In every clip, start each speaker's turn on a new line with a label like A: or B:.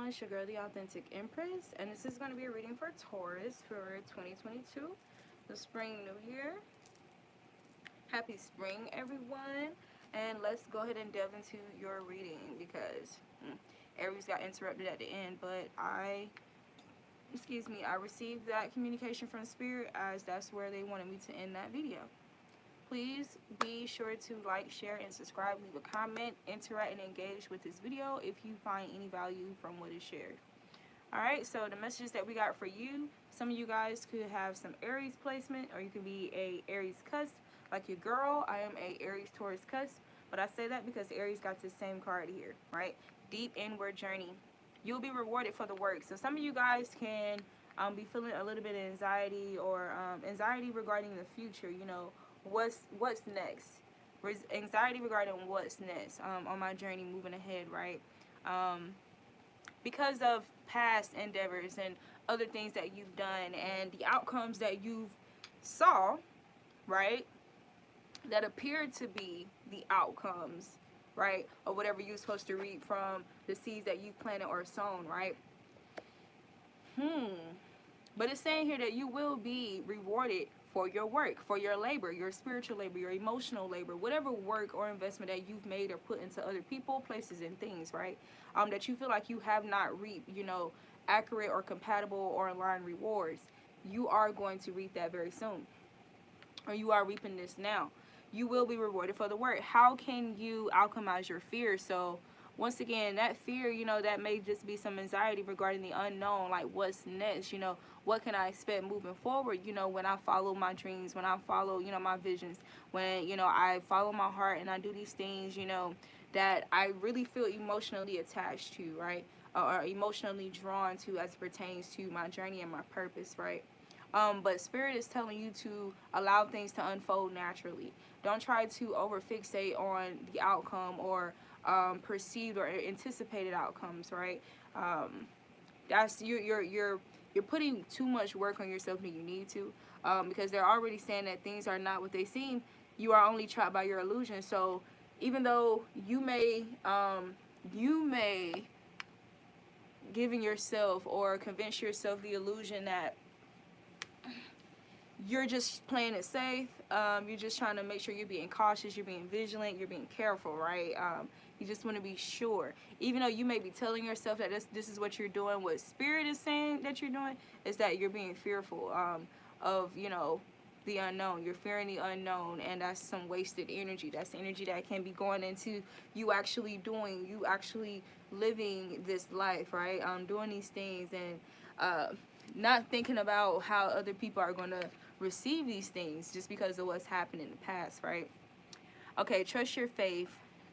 A: It's your girl, the Authentic Empress, and this is going to be a reading for Taurus for 2022, the spring new year. Happy spring, everyone, and let's go ahead and delve into your reading because Aries got interrupted at the end, but I received that communication from Spirit as that's where they wanted me to end that video. Please be sure to like, share, and subscribe. Leave a comment, interact, and engage with this video if you find any value from what is shared. Alright, so the messages that we got for you, some of you guys could have some Aries placement, or you could be a Aries cusp, like your girl. I am a Aries Taurus cusp, but I say that because Aries got the same card here, right? Deep inward journey. You'll be rewarded for the work. So some of you guys can be feeling a little bit of anxiety or anxiety regarding the future, you know, what's next, anxiety regarding what's next on my journey moving ahead, right? Because of past endeavors and other things that you've done and the outcomes that you've saw, right, that appeared to be the outcomes, right, or whatever you're supposed to reap from the seeds that you've planted or sown, right? But it's saying here that you will be rewarded for your work, for your labor, your spiritual labor, your emotional labor, whatever work or investment that you've made or put into other people, places, and things, right? That you feel like you have not reaped, you know, accurate or compatible or aligned rewards. You are going to reap that very soon. Or you are reaping this now. You will be rewarded for the work. How can you alchemize your fear? So once again, that fear, you know, that may just be some anxiety regarding the unknown, like what's next, you know, what can I expect moving forward, you know, when I follow my dreams, when I follow, you know, my visions, when, you know, I follow my heart and I do these things, you know, that I really feel emotionally attached to, right, or emotionally drawn to as it pertains to my journey and my purpose, right? But Spirit is telling you to allow things to unfold naturally. Don't try to overfixate on the outcome or perceived or anticipated outcomes, right? That's you're putting too much work on yourself than you need to, because they're already saying that things are not what they seem. You are only trapped by your illusion. So even though you may giving yourself or convince yourself the illusion that you're just playing it safe, you're just trying to make sure you're being cautious, you're being vigilant, you're being careful, right? You just want to be sure. Even though you may be telling yourself that this is what you're doing, what Spirit is saying that you're doing is that you're being fearful of, you know, the unknown. You're fearing the unknown, and that's some wasted energy. That's energy that can be going into you actually living this life, right? Doing these things and not thinking about how other people are going to receive these things just because of what's happened in the past, right? Okay, trust your faith.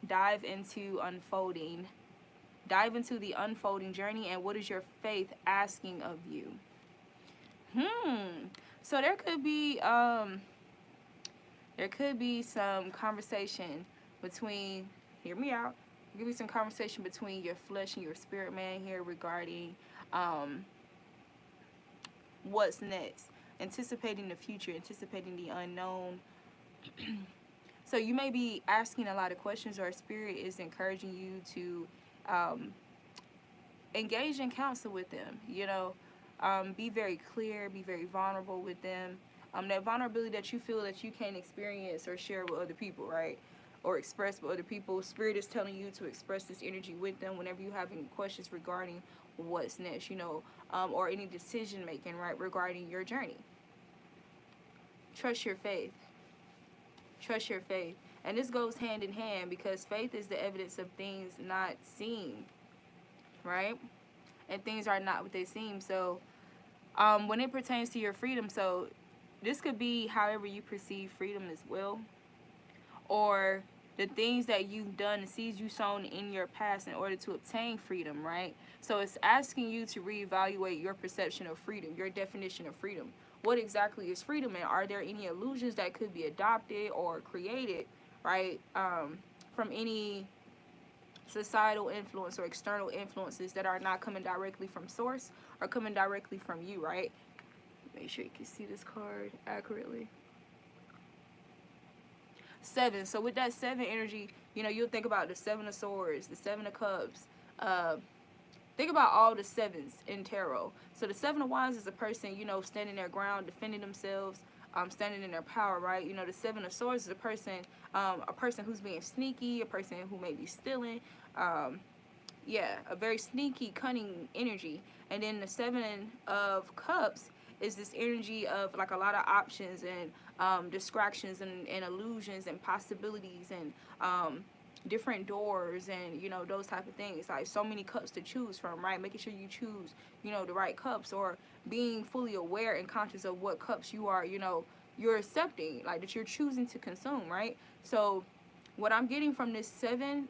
A: Dive into the unfolding journey, and what is your faith asking of you? So there could be some conversation between, hear me out, there could be some conversation between your flesh and your spirit man here regarding what's next, anticipating the future, anticipating the unknown. So you may be asking a lot of questions, or Spirit is encouraging you to engage in counsel with them, you know. Be very clear, be very vulnerable with them. That vulnerability that you feel that you can't experience or share with other people, right? Or express with other people. Spirit is telling you to express this energy with them whenever you have any questions regarding what's next, you know, or any decision making, right, regarding your journey. Trust your faith. Trust your faith. And this goes hand in hand because faith is the evidence of things not seen, right? And things are not what they seem. So when it pertains to your freedom, so this could be however you perceive freedom as well, or the things that you've done, the seeds you've sown in your past in order to obtain freedom, right? So it's asking you to reevaluate your perception of freedom, your definition of freedom. What exactly is freedom, and are there any illusions that could be adopted or created, right, from any societal influence or external influences that are not coming directly from source or coming directly from you, right? Make sure you can see this card accurately. 7. So with that 7 energy, you know, you'll think about the 7 of Swords, the 7 of Cups, think about all the sevens in tarot. So the Seven of Wands is a person, you know, standing their ground, defending themselves, standing in their power, right? You know, the Seven of Swords is a person who's being sneaky, a person who may be stealing, yeah, a very sneaky, cunning energy. And then the Seven of Cups is this energy of like a lot of options and distractions and illusions and possibilities and different doors and, you know, those type of things. Like so many cups to choose from, right? Making sure you choose, you know, the right cups, or being fully aware and conscious of what cups you are, you know, you're accepting, like that you're choosing to consume, right? So what I'm getting from this seven,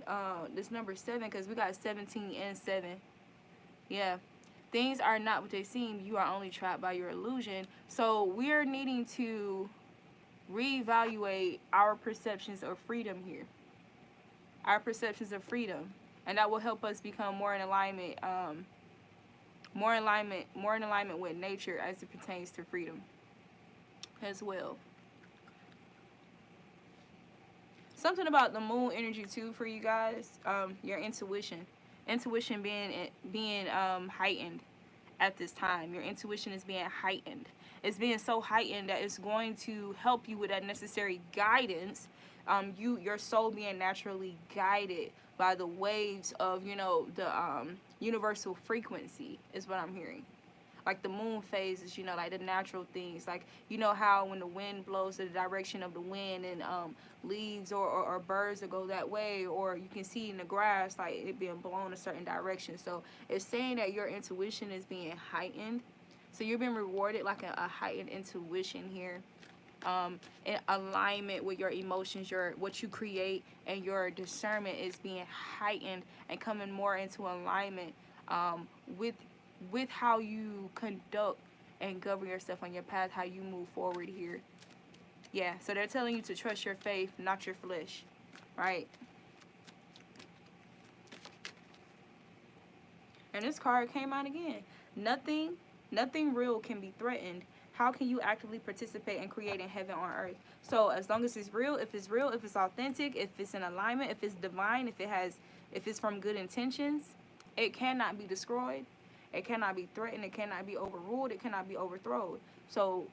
A: this number 7, because we got 17 and 7. Yeah. Things are not what they seem. You are only trapped by your illusion. So we're needing to reevaluate our perceptions of freedom here. Our perceptions of freedom. And that will help us become more in alignment, more in alignment with nature as it pertains to freedom as well. Something about the moon energy too for you guys, your intuition being heightened at this time. Your intuition is being heightened. It's being so heightened that it's going to help you with that necessary guidance. Your soul being naturally guided by the waves of, you know, the universal frequency is what I'm hearing. Like the moon phases, you know, like the natural things. Like, you know how when the wind blows in the direction of the wind and leaves or birds that go that way, or you can see in the grass, like it being blown a certain direction. So it's saying that your intuition is being heightened. So you're being rewarded like a heightened intuition here. In alignment with your emotions, what you create, and your discernment is being heightened and coming more into alignment with how you conduct and govern yourself on your path, how you move forward here. Yeah, so they're telling you to trust your faith, not your flesh, right? And this card came out again. Nothing real can be threatened. How can you actively participate in creating heaven on earth? So as long as it's real, if it's authentic, if it's in alignment, if it's divine, if it's from good intentions, it cannot be destroyed. It cannot be threatened. It cannot be overruled. It cannot be overthrown. So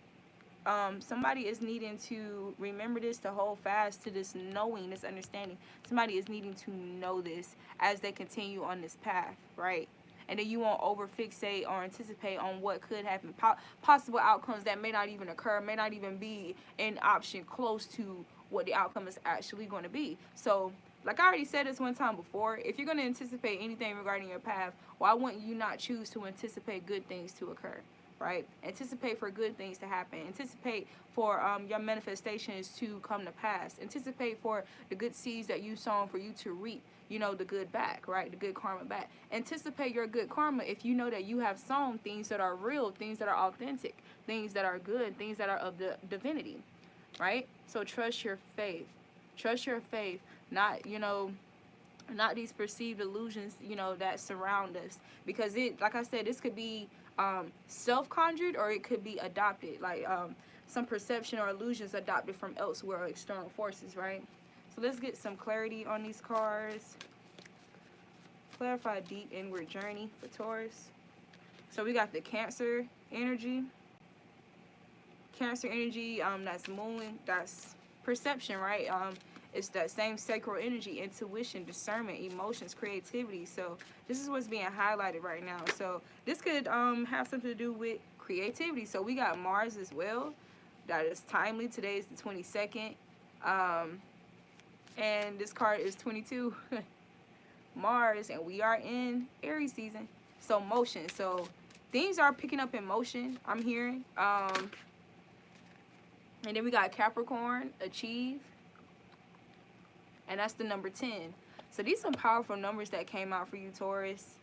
A: somebody is needing to remember this, to hold fast to this knowing, this understanding. Somebody is needing to know this as they continue on this path, right? And then you won't over-fixate or anticipate on what could happen. Possible outcomes that may not even occur, may not even be an option close to what the outcome is actually going to be. So, like I already said this one time before, if you're going to anticipate anything regarding your path, why wouldn't you not choose to anticipate good things to occur, right? Anticipate for good things to happen. Anticipate for your manifestations to come to pass. Anticipate for the good seeds that you sown for you to reap, you know, the good back, right? The good karma back. Anticipate your good karma if you know that you have sown things that are real, things that are authentic, things that are good, things that are of the divinity, right? So trust your faith. Trust your faith, not, you know, not these perceived illusions, you know, that surround us. Because it, like I said, this could be self-conjured, or it could be adopted, like some perception or illusions adopted from elsewhere or external forces, right? So let's get some clarity on these cards. Clarify deep inward journey for Taurus. So we got the Cancer energy. Cancer energy, that's moon, that's perception, right? It's that same sacral energy, intuition, discernment, emotions, creativity. So this is what's being highlighted right now. So this could have something to do with creativity. So we got Mars as well. That is timely. Today is the 22nd. And this card is 22. Mars, and we are in Aries season. So motion. So things are picking up in motion, I'm hearing. And then we got Capricorn, achieve. And that's the number 10. So these are some powerful numbers that came out for you, Taurus.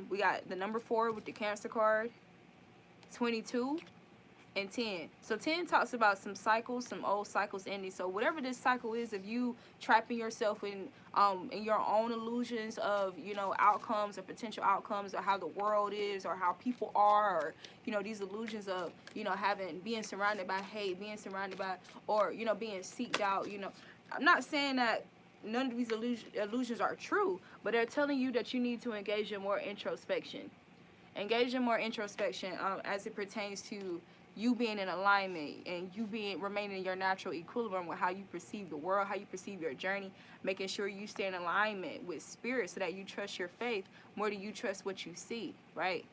A: We got the number 4 with the Cancer card, 22, and 10. So 10 talks about some cycles, some old cycles ending. So whatever this cycle is, if you trapping yourself in your own illusions of, you know, outcomes or potential outcomes, or how the world is, or how people are, or, you know, these illusions of, you know, being surrounded by hate, being surrounded by, or, you know, being seeked out, you know. I'm not saying that none of these illusions are true, but they're telling you that you need to engage in more introspection. Engage in more introspection as it pertains to you being in alignment and you remaining in your natural equilibrium with how you perceive the world, how you perceive your journey, making sure you stay in alignment with spirit so that you trust your faith more than you trust what you see, right?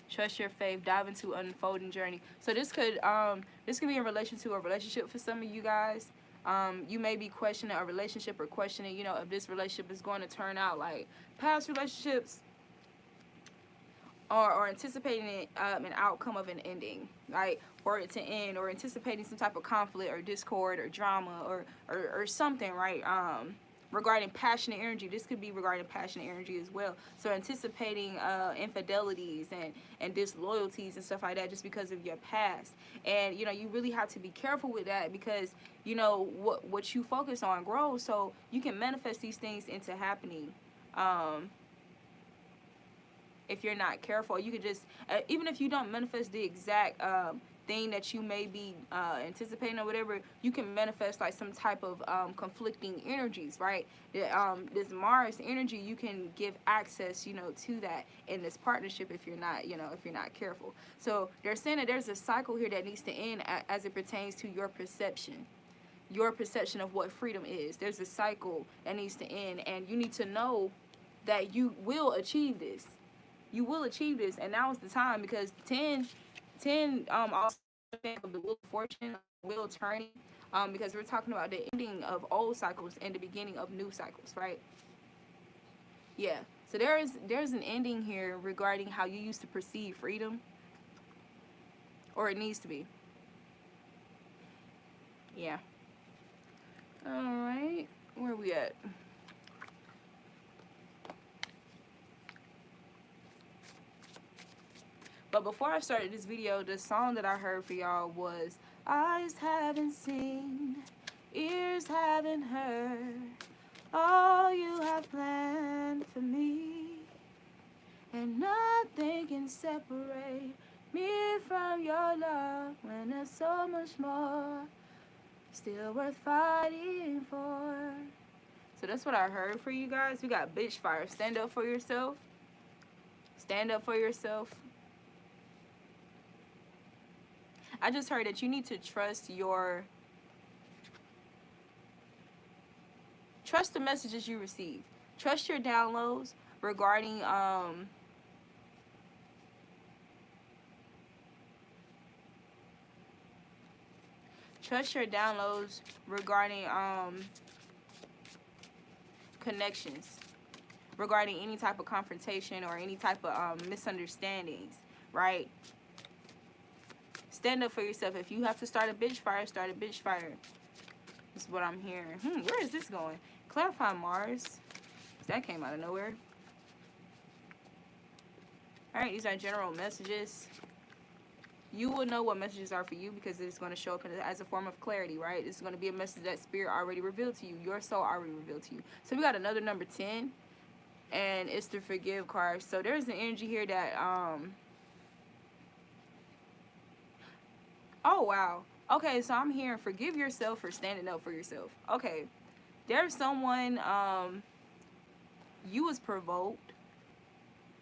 A: Trust your faith, dive into an unfolding journey. So this could be in relation to a relationship for some of you guys. You may be questioning a relationship or questioning, you know, if this relationship is going to turn out like past relationships, or anticipating an outcome of an ending, right? For it to end, or anticipating some type of conflict or discord or drama or something, right? Regarding passionate energy. This could be regarding passionate energy as well. So anticipating infidelities and disloyalties and stuff like that just because of your past. And, you know, you really have to be careful with that because, you know, what you focus on grows. So you can manifest these things into happening. If you're not careful, you could just, even if you don't manifest the exact thing that you may be anticipating or whatever, you can manifest like some type of conflicting energies, right? This Mars energy, you can give access, you know, to that in this partnership if you're not, you know, if you're not careful. So they're saying that there's a cycle here that needs to end as it pertains to your perception of what freedom is. There's a cycle that needs to end, and you need to know that you will achieve this. You will achieve this, and now is the time, because 10 also of the wheel of fortune, wheel turning, because we're talking about the ending of old cycles and the beginning of new cycles, right? Yeah. So there's an ending here regarding how you used to perceive freedom, or it needs to be. Yeah. All right. Where are we at? But before I started this video, the song that I heard for y'all was Eyes Haven't Seen, Ears Haven't Heard, all you have planned for me, and nothing can separate me from your love when there's so much more still worth fighting for. So that's what I heard for you guys. We got bitch fire. Stand up for yourself. Stand up for yourself. I just heard that you need to trust the messages you receive. Trust your downloads regarding connections, regarding any type of confrontation or any type of misunderstandings, right? Stand up for yourself. If you have to start a bitch fire, start a bitch fire. This is what I'm hearing. Where is this going? Clarify Mars. That came out of nowhere. Alright, these are general messages. You will know what messages are for you because it's going to show up as a form of clarity, right? It's going to be a message that Spirit already revealed to you. Your soul already revealed to you. So we got another number 10. And it's the forgive card. So there's an energy here that... Oh, wow. Okay, so I'm hearing forgive yourself for standing up for yourself. Okay. There's someone, you was provoked.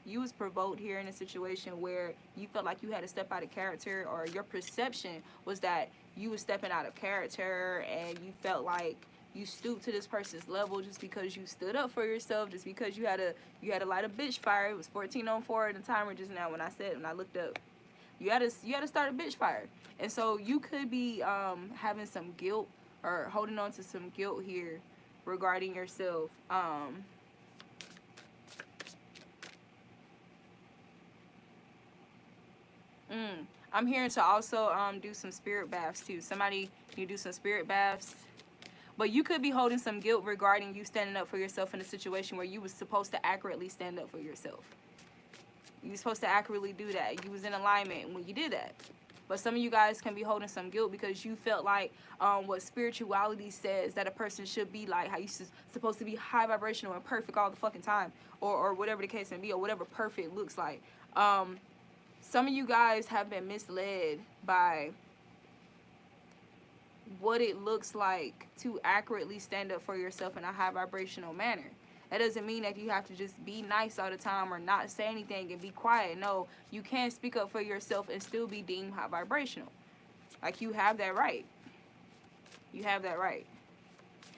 A: You was provoked here in a situation where you felt like you had to step out of character, or your perception was that you was stepping out of character and you felt like you stooped to this person's level just because you stood up for yourself, just because you had to light a bitch fire. It was 14:04 in the timer just now when I looked up. You had to start a bitch fire. And so you could be having some guilt or holding on to some guilt here regarding yourself. I'm hearing to also do some spirit baths too. Somebody, you do some spirit baths. But you could be holding some guilt regarding you standing up for yourself in a situation where you was supposed to accurately stand up for yourself. You were supposed to accurately do that. You was in alignment when you did that. But some of you guys can be holding some guilt because you felt like what spirituality says that a person should be like, how you supposed to be high vibrational and perfect all the fucking time, or whatever the case may be, or whatever perfect looks like. some of you guys have been misled by what it looks like to accurately stand up for yourself in a high vibrational manner. That doesn't mean that you have to just be nice all the time or not say anything and be quiet. No, you can speak up for yourself and still be deemed high vibrational. Like, you have that right. You have that right.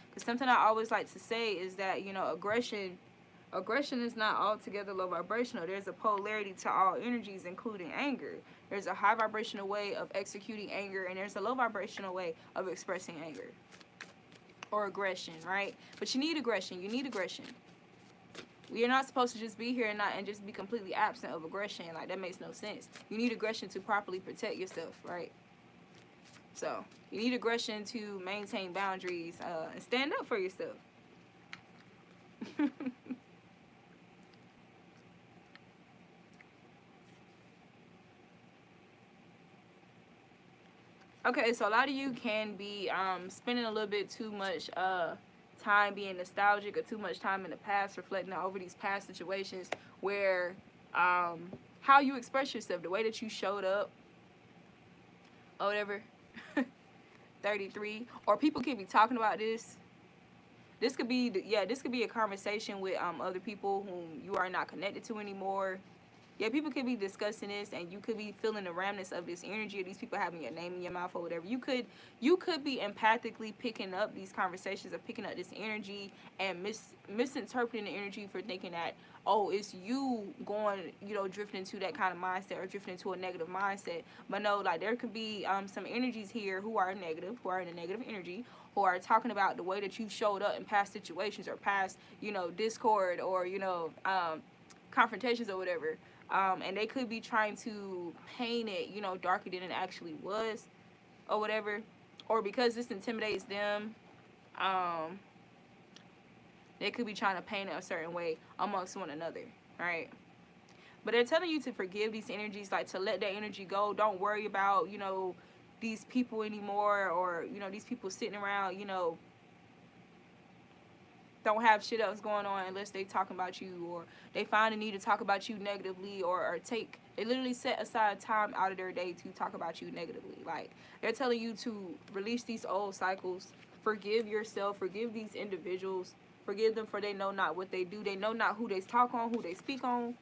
A: Because something I always like to say is that, you know, aggression is not altogether low vibrational. There's a polarity to all energies, including anger. There's a high vibrational way of executing anger, and there's a low vibrational way of expressing anger or aggression, right? But you need aggression. You need aggression. We are not supposed to just be here and just be completely absent of aggression. Like, that makes no sense. You need aggression to properly protect yourself, right? So you need aggression to maintain boundaries and stand up for yourself. Okay, so a lot of you can be spending a little bit too much time being nostalgic, or too much time in the past reflecting over these past situations where how you express yourself, the way that you showed up or whatever. 33, or people can be talking about this. This could be, this could be a conversation with other people whom you are not connected to anymore. Yeah, people could be discussing this, and you could be feeling the remnants of this energy of these people having your name in your mouth or whatever. You could be empathically picking up these conversations or picking up this energy and misinterpreting the energy for thinking that, oh, it's you going, you know, drifting into that kind of mindset or drifting into a negative mindset. But no, like, there could be some energies here who are negative, who are in a negative energy, who are talking about the way that you showed up in past situations or past, you know, discord or, you know, confrontations or whatever. And they could be trying to paint it, you know, darker than it actually was or whatever. Or because this intimidates them, they could be trying to paint it a certain way amongst one another, right? But they're telling you to forgive these energies, like to let that energy go. Don't worry about, you know, these people anymore, or, you know, these people sitting around, you know, don't have shit else going on unless they talking about you, or they find a need to talk about you negatively, or they literally set aside time out of their day to talk about you negatively. Like, they're telling you to release these old cycles, forgive yourself, forgive these individuals, forgive them for they know not what they do, they know not who they talk on, who they speak on.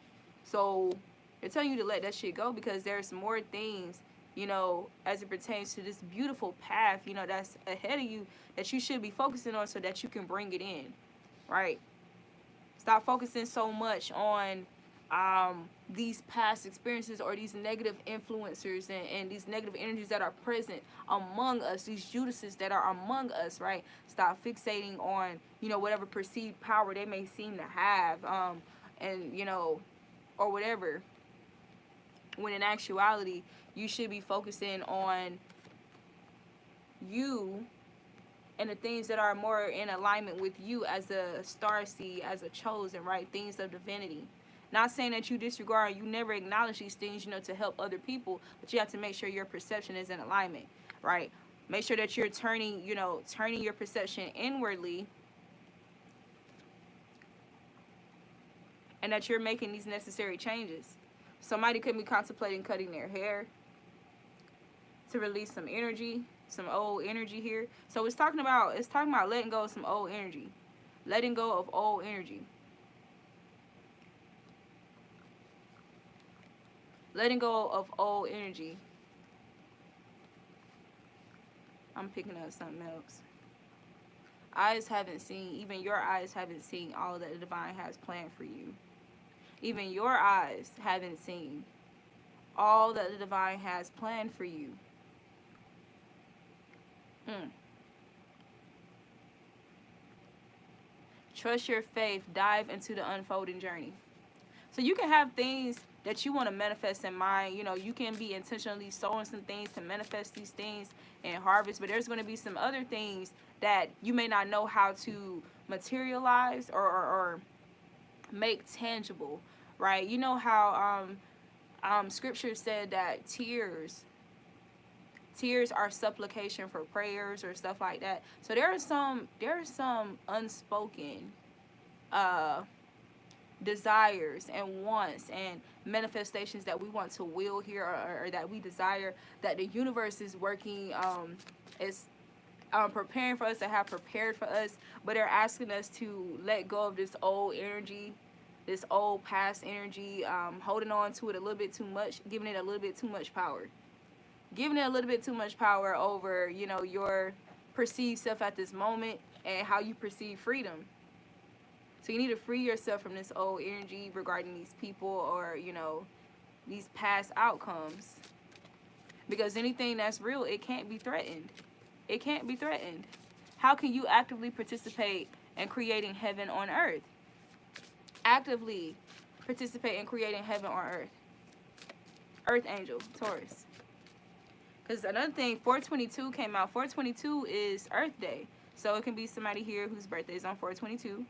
A: So they're telling you to let that shit go, because there's more things, you know, as it pertains to this beautiful path, you know, that's ahead of you, that you should be focusing on so that you can bring it in. Right? Stop focusing so much on these past experiences or these negative influencers and these negative energies that are present among us, these Judases that are among us, right? Stop fixating on, you know, whatever perceived power they may seem to have, and, you know, or whatever. When in actuality, you should be focusing on you and the things that are more in alignment with you as a starseed, as a chosen, right? Things of divinity. Not saying that you disregard, you never acknowledge these things, you know, to help other people, but you have to make sure your perception is in alignment, right? Make sure that you're turning your perception inwardly, and that you're making these necessary changes. Somebody could be contemplating cutting their hair to release some energy, some old energy here. So it's talking about letting go of some old energy. Letting go of old energy. Letting go of old energy. I'm picking up something else. Even your eyes haven't seen all that the divine has planned for you. Even your eyes haven't seen all that the divine has planned for you. Trust your faith. Dive into the unfolding journey. So you can have things that you want to manifest in mind. You know, you can be intentionally sowing some things to manifest these things and harvest. But there's going to be some other things that you may not know how to materialize or make tangible, right? You know how scripture said that tears are supplication for prayers or stuff like that. So there are some unspoken desires and wants and manifestations that we want to will here, or that we desire, that the universe is working, is preparing for us, to have prepared for us, but they're asking us to let go of this old energy, this old past energy, holding on to it a little bit too much, giving it a little bit too much power, giving it a little bit too much power over, you know, your perceived self at this moment and how you perceive freedom. So you need to free yourself from this old energy regarding these people, or, you know, these past outcomes, because anything that's real, it can't be threatened. It can't be threatened. How can you actively participate in creating heaven on earth? Actively participate in creating heaven on earth. Earth angel, Taurus. Because another thing, 422 came out. 422 is Earth Day. So it can be somebody here whose birthday is on 422.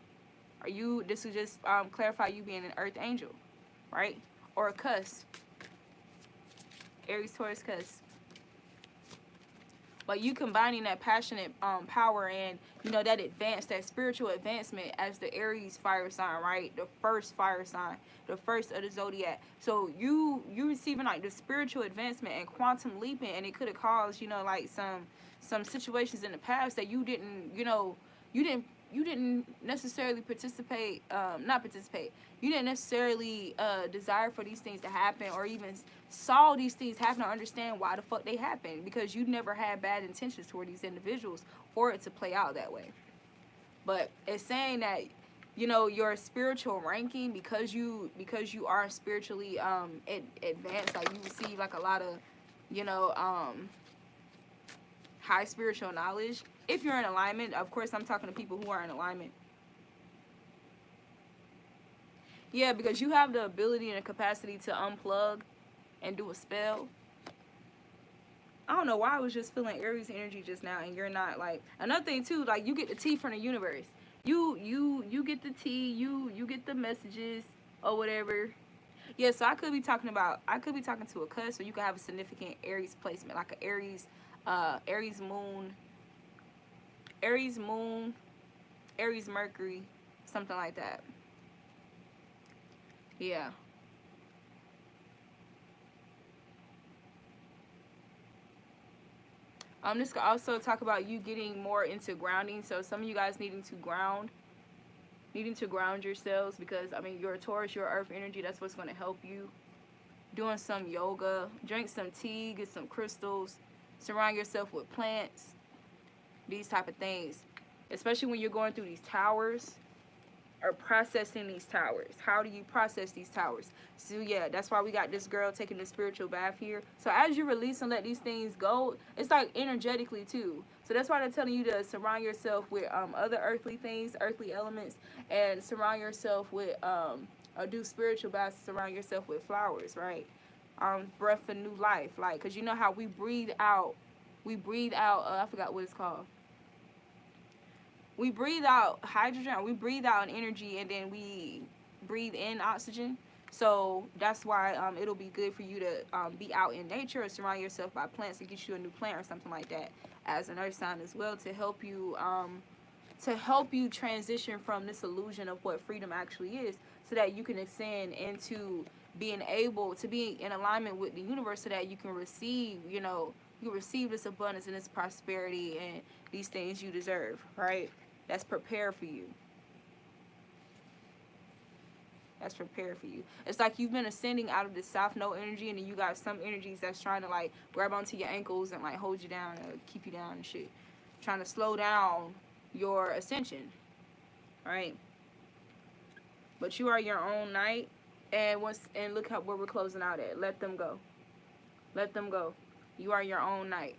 A: Or you, this will just clarify you being an Earth angel, right? Or a cuss. Aries, Taurus, cuss. But you combining that passionate power and, you know, that advance, that spiritual advancement as the Aries fire sign, right? The first fire sign, the first of the zodiac. So you receiving like the spiritual advancement and quantum leaping, and it could have caused, you know, like some situations in the past that you didn't, you know, you didn't necessarily participate, you didn't necessarily desire for these things to happen, or even saw these things happen, or understand why the fuck they happened, because you never had bad intentions toward these individuals for it to play out that way. But it's saying that, you know, your spiritual ranking, because you are spiritually advanced, like you receive like a lot of, you know, high spiritual knowledge. If you're in alignment, of course, I'm talking to people who are in alignment. Yeah, because you have the ability and the capacity to unplug and do a spell. I don't know why I was just feeling Aries energy just now, and you're not. Like, another thing too, like, you get the tea from the universe. You get the tea. You get the messages or whatever. Yeah, so I could be talking to a cuss, so you could have a significant Aries placement, like an Aries moon, Aries Mercury, something like that. Yeah. This could also talk about you getting more into grounding. So some of you guys needing to ground yourselves, because I mean, you're a Taurus, you're earth energy. That's what's going to help you. Doing some yoga, drink some tea, get some crystals, surround yourself with plants, these type of things, especially when you're going through these towers or processing these towers. How do you process these towers? So yeah, that's why we got this girl taking the spiritual bath here. So as you release and let these things go, it's like energetically too. So that's why they're telling you to surround yourself with other earthly things, earthly elements, and surround yourself with or do spiritual baths, surround yourself with flowers, right? Breath of new life, like, because you know how we breathe out, I forgot what it's called. We breathe out hydrogen, or we breathe out an energy, and then we breathe in oxygen. So that's why it'll be good for you to be out in nature, or surround yourself by plants, and get you a new plant or something like that as an earth sign as well, to help you transition from this illusion of what freedom actually is, so that you can ascend into being able to be in alignment with the universe, so that you can receive, you know, you receive this abundance and this prosperity and these things you deserve, right? That's prepared for you. That's prepared for you. It's like you've been ascending out of the South Node energy, and then you got some energies that's trying to like grab onto your ankles and like hold you down and keep you down and shit. Trying to slow down your ascension, right? But you are your own knight, and look how where we're closing out at. Let them go. Let them go. You are your own knight.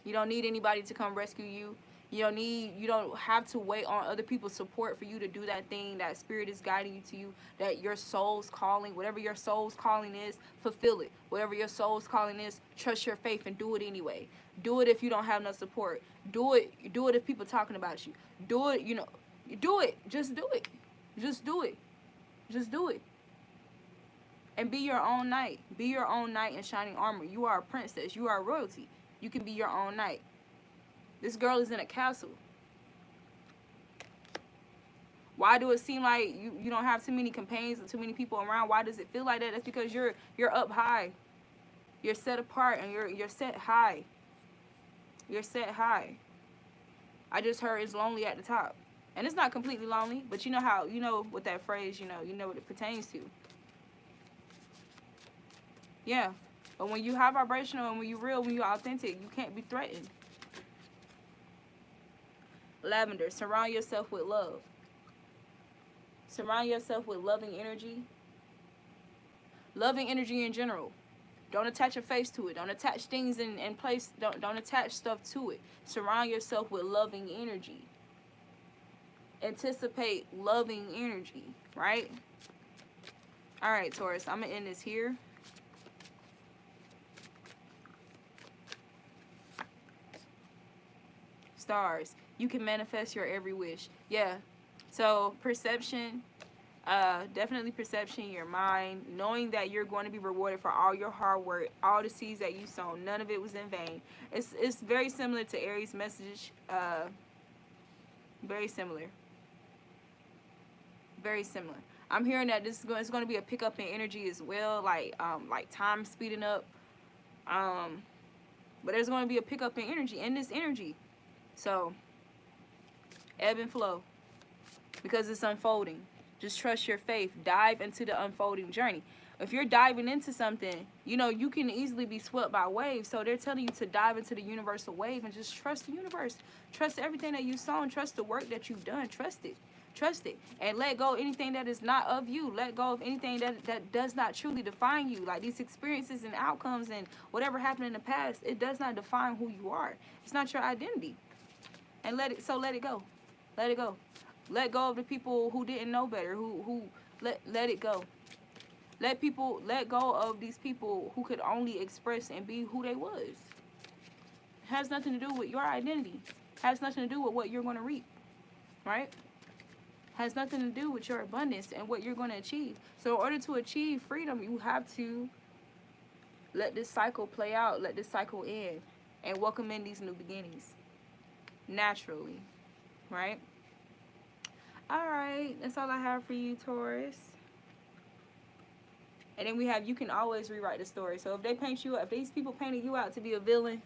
A: You don't need anybody to come rescue you. You don't have to wait on other people's support for you to do that thing that spirit is guiding you to, that your soul's calling, whatever your soul's calling is, fulfill it. Whatever your soul's calling is, trust your faith and do it anyway. Do it if you don't have no support. Do it if people talking about you. Do it, do it. Just do it. Just do it. Just do it. And be your own knight. Be your own knight in shining armor. You are a princess. You are royalty. You can be your own knight. This girl is in a castle. Why do it seem like you don't have too many companions or too many people around? Why does it feel like that? That's because you're up high. You're set apart and you're set high. You're set high. I just heard it's lonely at the top. And it's not completely lonely, but you know how, you know what that phrase, you know what it pertains to. Yeah. But when you high vibrational and when you real, when you're authentic, you can't be threatened. Lavender, surround yourself with love. Surround yourself with loving energy. Loving energy in general. Don't attach a face to it. Don't attach things in place. Don't attach stuff to it. Surround yourself with loving energy. Anticipate loving energy, right? All right, Taurus, I'm going to end this here. Stars, you can manifest your every wish. Yeah. So perception, definitely perception, your mind, knowing that you're going to be rewarded for all your hard work, all the seeds that you sown. None of it was in vain. It's very similar to Aries' message. Very similar. Very similar. I'm hearing that it's going to be a pickup in energy as well, like time speeding up. But there's going to be a pickup in energy, in this energy. So, ebb and flow, because it's unfolding. Just trust your faith. Dive into the unfolding journey. If you're diving into something, you know, you can easily be swept by waves. So they're telling you to dive into the universal wave and just trust the universe. Trust everything that you've sown. Trust the work that you've done. Trust it. Trust it. And let go of anything that is not of you. Let go of anything that does not truly define you. Like these experiences and outcomes and whatever happened in the past, it does not define who you are. It's not your identity. And let it go. Let it go. Let go of the people who didn't know better, let it go. Let go of these people who could only express and be who they was. It has nothing to do with your identity. It has nothing to do with what you're going to reap. Right? It has nothing to do with your abundance and what you're going to achieve. So in order to achieve freedom, you have to let this cycle play out, let this cycle end, and welcome in these new beginnings. Naturally. Right? Alright, that's all I have for you, Taurus. And then we have, you can always rewrite the story. So if they paint you, if these people painted you out to be a villain,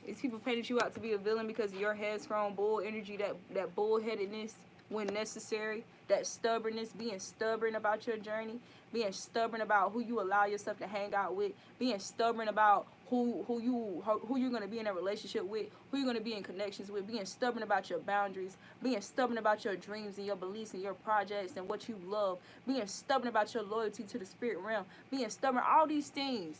A: these people painted you out to be a villain because of your headstrong bull energy, that bullheadedness when necessary, that stubbornness, being stubborn about your journey, being stubborn about who you allow yourself to hang out with, being stubborn about who you're going to be in a relationship with, who you're going to be in connections with, being stubborn about your boundaries, being stubborn about your dreams and your beliefs and your projects and what you love, being stubborn about your loyalty to the spirit realm, being stubborn, all these things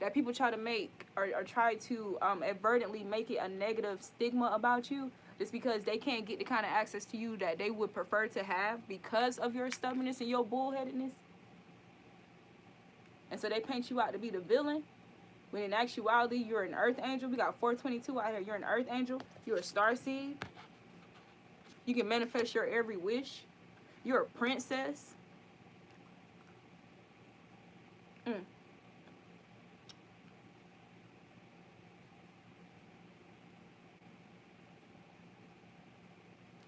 A: that people try to make or try to advertently make it a negative stigma about you, just because they can't get the kind of access to you that they would prefer to have because of your stubbornness and your bullheadedness. And so they paint you out to be the villain, when in actuality you're an earth angel. We got 422 out here. You're an earth angel. You're a starseed. You can manifest your every wish. You're a princess.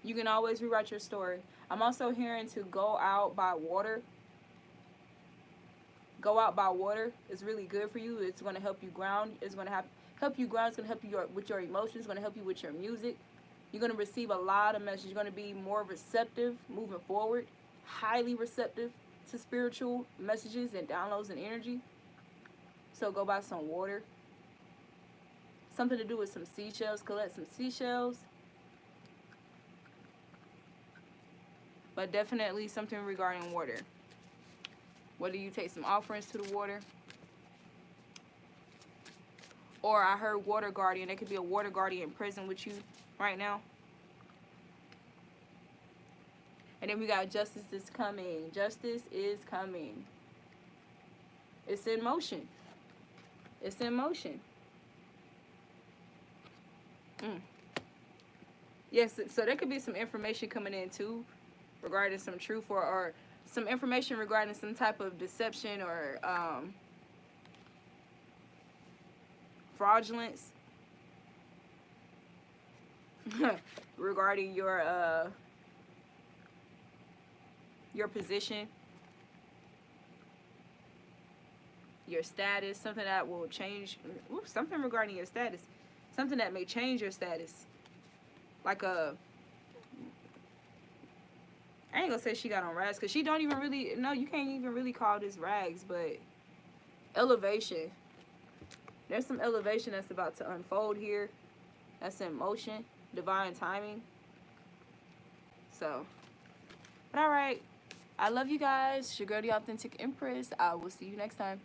A: You can always rewrite your story. I'm also hearing to go out by water. Go out by water is really good for you. It's going to help you ground. It's going to help you ground. It's going to help you with your emotions. It's going to help you with your music. You're going to receive a lot of messages. You're going to be more receptive moving forward. Highly receptive to spiritual messages and downloads and energy. So go buy some water. Something to do with some seashells. Collect some seashells. But definitely something regarding water. Whether you take some offerings to the water. Or I heard water guardian. There could be a water guardian present with you right now. And then we got justice is coming. Justice is coming. It's in motion. It's in motion. Yes, so there could be some information coming in too regarding some truth or some information regarding some type of deception or fraudulence regarding your your position, your status, something that will change, something regarding your status, something that may change your status. Like I ain't gonna say she got on rags, because she don't even really, no, you can't even really call this rags, but elevation. There's some elevation that's about to unfold here. That's in motion, divine timing. So, but all right. I love you guys. It's your girl, the Authentic Empress. I will see you next time.